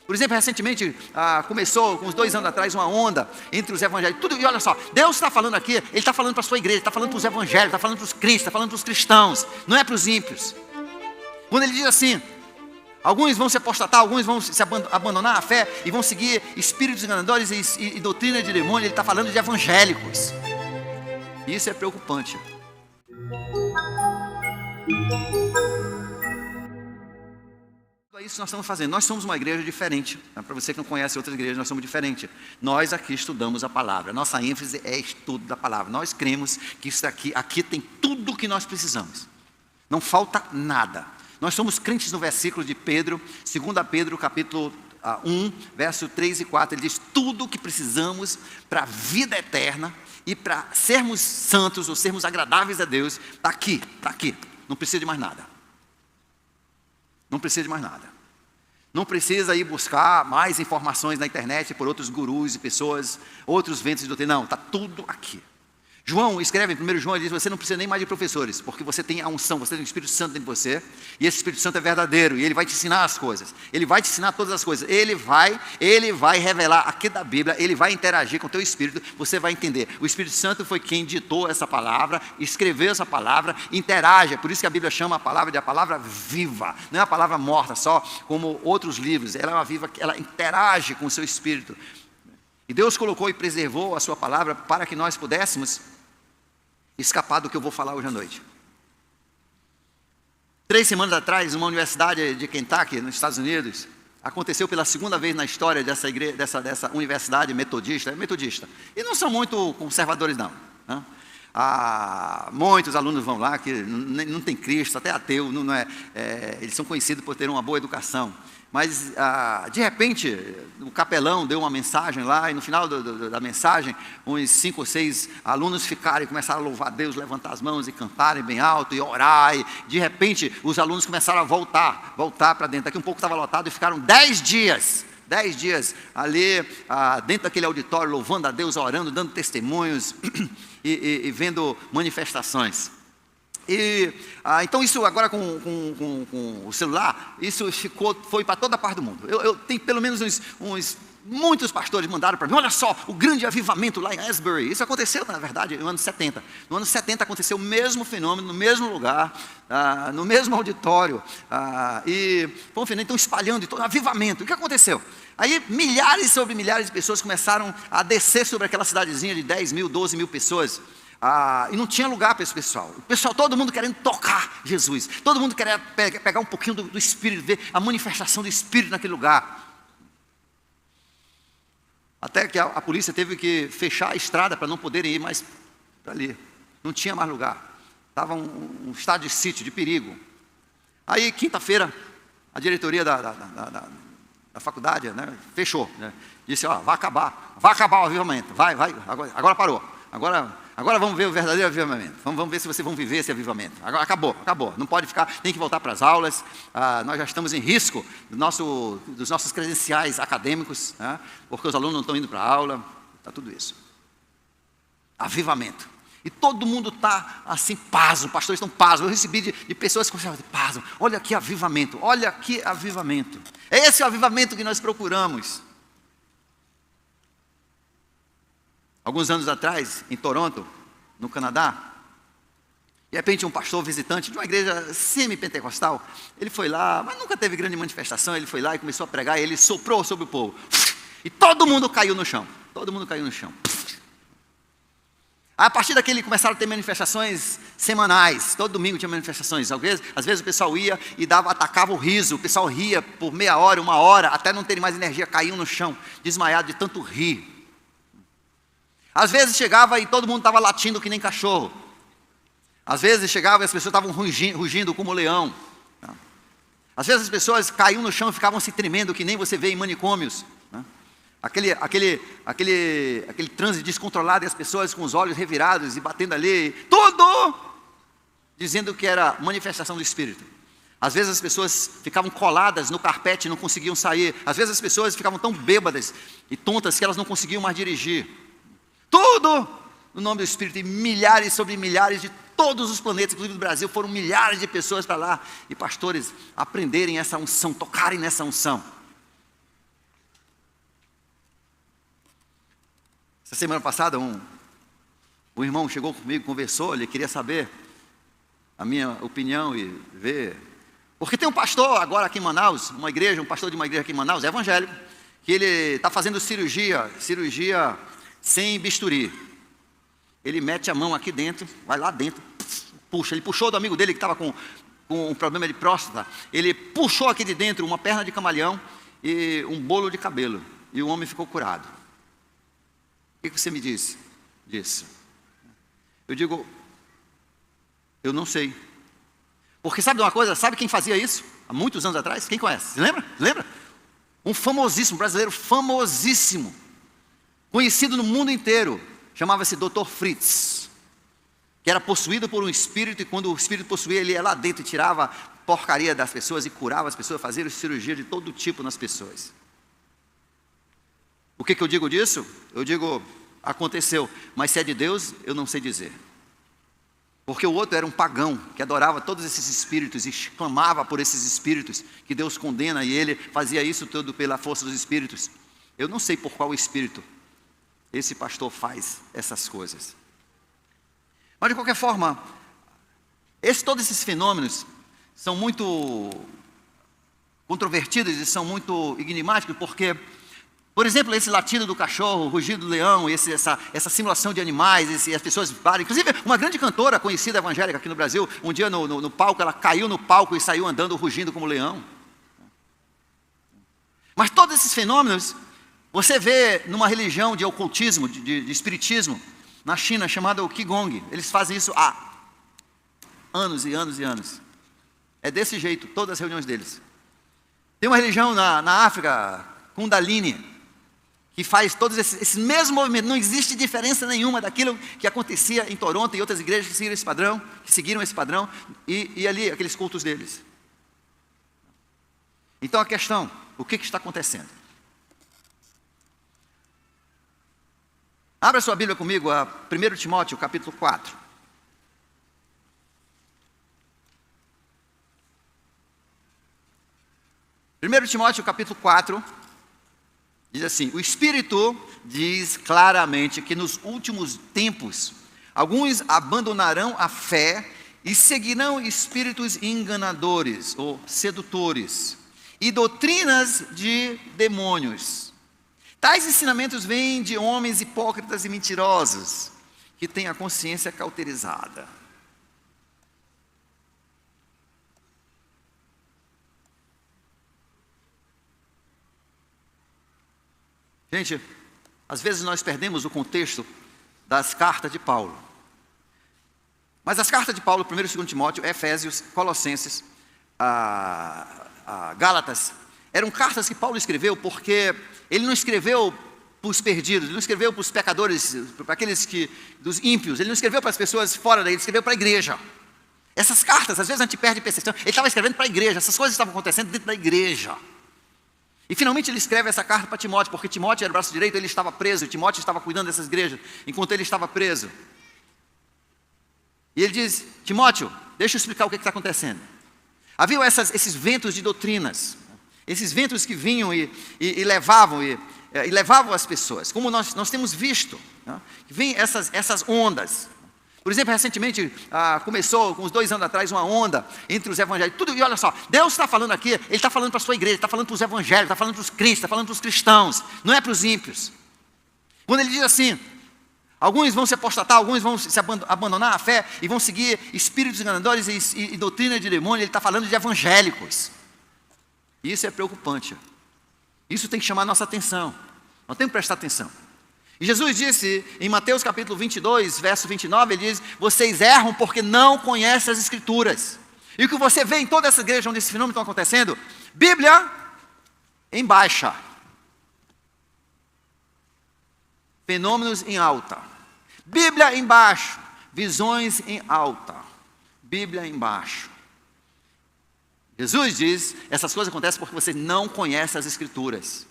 Por exemplo, recentemente começou, uns 2 anos atrás, uma onda entre os evangélicos. Tudo, e olha só, Deus está falando aqui, Ele está falando para a sua igreja, está falando para os evangélicos, está falando para os crentes, está falando para os cristãos, não é para os ímpios. Quando Ele diz assim, alguns vão se apostatar, alguns vão se abandonar a fé e vão seguir espíritos enganadores e doutrina de demônio, Ele está falando de evangélicos. E isso é preocupante. É isso que nós estamos fazendo. Nós somos uma igreja diferente. Para você que não conhece outras igrejas, nós somos diferentes. Nós aqui estudamos a palavra. Nossa ênfase é estudo da palavra. Nós cremos que isso aqui tem tudo o que nós precisamos. Não falta nada. Nós somos crentes no versículo de Pedro, 2 Pedro capítulo 1, verso 3 e 4. Ele diz, tudo o que precisamos para a vida eterna e para sermos santos ou sermos agradáveis a Deus, está aqui, está aqui. Não precisa de mais nada. Não precisa de mais nada. Não precisa ir buscar mais informações na internet por outros gurus e pessoas, outros ventos de doutrina. Não, está tudo aqui. João escreve em 1 João, ele diz, você não precisa nem mais de professores, porque você tem a unção, você tem o Espírito Santo dentro de você, e esse Espírito Santo é verdadeiro, e ele vai te ensinar as coisas, ele vai te ensinar todas as coisas, ele vai revelar aqui da Bíblia, ele vai interagir com o teu Espírito, você vai entender. O Espírito Santo foi quem ditou essa palavra, escreveu essa palavra, interage, é por isso que a Bíblia chama a palavra de a palavra viva, não é a palavra morta só, como outros livros, ela é uma viva, ela interage com o seu Espírito. E Deus colocou e preservou a sua palavra para que nós pudéssemos escapar do que eu vou falar hoje à noite. 3 semanas atrás, numa universidade de Kentucky, nos Estados Unidos, aconteceu pela 2ª vez na história dessa igreja, dessa universidade metodista. E não são muito conservadores não, né? Muitos alunos vão lá que não tem Cristo, até ateu, eles são conhecidos por ter uma boa educação. Mas, de repente, o capelão deu uma mensagem lá, e no final da mensagem, uns 5 ou 6 alunos ficaram e começaram a louvar a Deus, levantar as mãos e cantarem bem alto e orar. E, de repente, os alunos começaram a voltar para dentro. Daqui um pouco estava lotado e ficaram 10 dias ali dentro daquele auditório, louvando a Deus, orando, dando testemunhos e vendo manifestações. Então isso agora com o celular, isso foi para toda parte do mundo. Eu tenho pelo menos muitos pastores mandaram para mim, olha só, o grande avivamento lá em Asbury. Isso aconteceu, na verdade, no ano 70. No ano 70 aconteceu o mesmo fenômeno, no mesmo lugar, no mesmo auditório. E foi um fenômeno, então espalhando, avivamento. O que aconteceu? Aí milhares sobre milhares de pessoas começaram a descer sobre aquela cidadezinha de 10 mil, 12 mil pessoas. E não tinha lugar para esse pessoal. O pessoal, todo mundo querendo tocar Jesus. Todo mundo querendo pegar um pouquinho do Espírito, ver a manifestação do Espírito naquele lugar. Até que a polícia teve que fechar a estrada para não poderem ir mais para ali. Não tinha mais lugar. Estava um estado de sítio, de perigo. Aí, quinta-feira, a diretoria da faculdade, né, fechou. Né, disse, vai acabar o avivamento. Agora parou. Agora vamos ver o verdadeiro avivamento. Vamos ver se vocês vão viver esse avivamento. Agora acabou. Não pode ficar, tem que voltar para as aulas. Nós já estamos em risco dos nossos credenciais acadêmicos, né? Porque os alunos não estão indo para a aula. Está tudo isso. Avivamento. E todo mundo está assim, pasmo, pastores estão pasmos. Eu recebi de pessoas que falavam, pasmo, olha aqui avivamento, olha aqui avivamento. É esse o avivamento que nós procuramos. Alguns anos atrás, em Toronto, no Canadá, de repente um pastor visitante de uma igreja semi-pentecostal, ele foi lá, mas nunca teve grande manifestação, ele foi lá e começou a pregar, e ele soprou sobre o povo. E todo mundo caiu no chão. A partir daquele começaram a ter manifestações semanais, todo domingo tinha manifestações. Às vezes o pessoal ia e atacava o riso, o pessoal ria por meia hora, 1 hora, até não terem mais energia, caíam no chão, desmaiado de tanto rir. Às vezes chegava e todo mundo estava latindo que nem cachorro. Às vezes chegava e as pessoas estavam rugindo como leão. Às vezes as pessoas caíam no chão e ficavam se tremendo que nem você vê em manicômios. Aquele transe descontrolado e as pessoas com os olhos revirados e batendo ali. Tudo dizendo que era manifestação do Espírito. Às vezes as pessoas ficavam coladas no carpete e não conseguiam sair. Às vezes as pessoas ficavam tão bêbadas e tontas que elas não conseguiam mais dirigir. Tudo no nome do Espírito. E milhares sobre milhares de todos os planetas, inclusive do Brasil, foram milhares de pessoas para lá. E pastores aprenderem essa unção, tocarem nessa unção. Essa semana passada, um irmão chegou comigo, conversou, ele queria saber a minha opinião e ver. Porque tem um pastor agora aqui em Manaus, um pastor de uma igreja aqui em Manaus, evangélico, que ele está fazendo cirurgia sem bisturi. Ele mete a mão aqui dentro, vai lá dentro, puxa. Ele puxou do amigo dele que estava com um problema de próstata. Ele puxou aqui de dentro uma perna de camaleão e um bolo de cabelo. E o homem ficou curado. O que você me disse disso? Eu digo, eu não sei. Porque sabe de uma coisa? Sabe quem fazia isso? Há muitos anos atrás? Quem conhece? Lembra? Um famosíssimo, brasileiro famosíssimo. Conhecido no mundo inteiro. Chamava-se Dr. Fritz. Que era possuído por um espírito. E quando o espírito possuía, ele ia lá dentro e tirava porcaria das pessoas. E curava as pessoas, fazia cirurgia de todo tipo nas pessoas. O que eu digo disso? Eu digo, aconteceu. Mas se é de Deus, eu não sei dizer. Porque o outro era um pagão, que adorava todos esses espíritos e clamava por esses espíritos, que Deus condena, e ele fazia isso tudo pela força dos espíritos. Eu não sei por qual espírito esse pastor faz essas coisas. Mas de qualquer forma, todos esses fenômenos são muito controvertidos e são muito enigmáticos, porque, por exemplo, esse latido do cachorro, o rugido do leão, essa simulação de animais, as pessoas param. Inclusive, uma grande cantora conhecida evangélica aqui no Brasil, um dia no palco, ela caiu no palco e saiu andando, rugindo como leão. Mas todos esses fenômenos, você vê numa religião de ocultismo, de espiritismo, na China, chamada o Qigong. Eles fazem isso há anos e anos e anos. É desse jeito, todas as reuniões deles. Tem uma religião na África, Kundalini, que faz todos esse mesmo movimento. Não existe diferença nenhuma daquilo que acontecia em Toronto e outras igrejas que seguiram esse padrão, e ali, aqueles cultos deles. Então a questão, o que está acontecendo? Abra sua Bíblia comigo a 1 Timóteo, capítulo 4. Primeiro Timóteo, capítulo 4, diz assim: o Espírito diz claramente que nos últimos tempos, alguns abandonarão a fé e seguirão espíritos enganadores ou sedutores e doutrinas de demônios. Tais ensinamentos vêm de homens hipócritas e mentirosos, que têm a consciência cauterizada. Gente, às vezes nós perdemos o contexto das cartas de Paulo. Mas as cartas de Paulo, 1 e 2 Timóteo, Efésios, Colossenses, Gálatas, eram cartas que Paulo escreveu porque ele não escreveu para os perdidos, ele não escreveu para os pecadores, para aqueles dos ímpios, ele não escreveu para as pessoas fora daí, ele escreveu para a igreja. Essas cartas, às vezes a gente perde percepção, ele estava escrevendo para a igreja, essas coisas estavam acontecendo dentro da igreja. E finalmente ele escreve essa carta para Timóteo, porque Timóteo era o braço direito, ele estava preso, e Timóteo estava cuidando dessas igrejas, enquanto ele estava preso. E ele diz: Timóteo, deixa eu explicar o que está acontecendo. Havia esses ventos de doutrinas, esses ventos que vinham e levavam as pessoas, como nós temos visto, né? Vêm essas ondas. Por exemplo, recentemente, começou, uns 2 anos atrás, uma onda entre os evangélicos. E olha só, Deus está falando aqui, Ele está falando para a sua igreja, está falando para os evangélicos, está falando para os crentes, está falando para os cristãos, não é para os ímpios. Quando Ele diz assim, alguns vão se apostatar, alguns vão se abandonar a fé e vão seguir espíritos enganadores e doutrina de demônio, Ele está falando de evangélicos. E isso é preocupante. Isso tem que chamar a nossa atenção. Nós temos que prestar atenção. E Jesus disse em Mateus capítulo 22, verso 29, ele diz: vocês erram porque não conhecem as Escrituras. E o que você vê em toda essa igreja onde esse fenômeno está acontecendo, Bíblia em baixa, fenômenos em alta. Bíblia em baixo, visões em alta. Bíblia em baixo. Jesus diz, essas coisas acontecem porque você não conhece as Escrituras.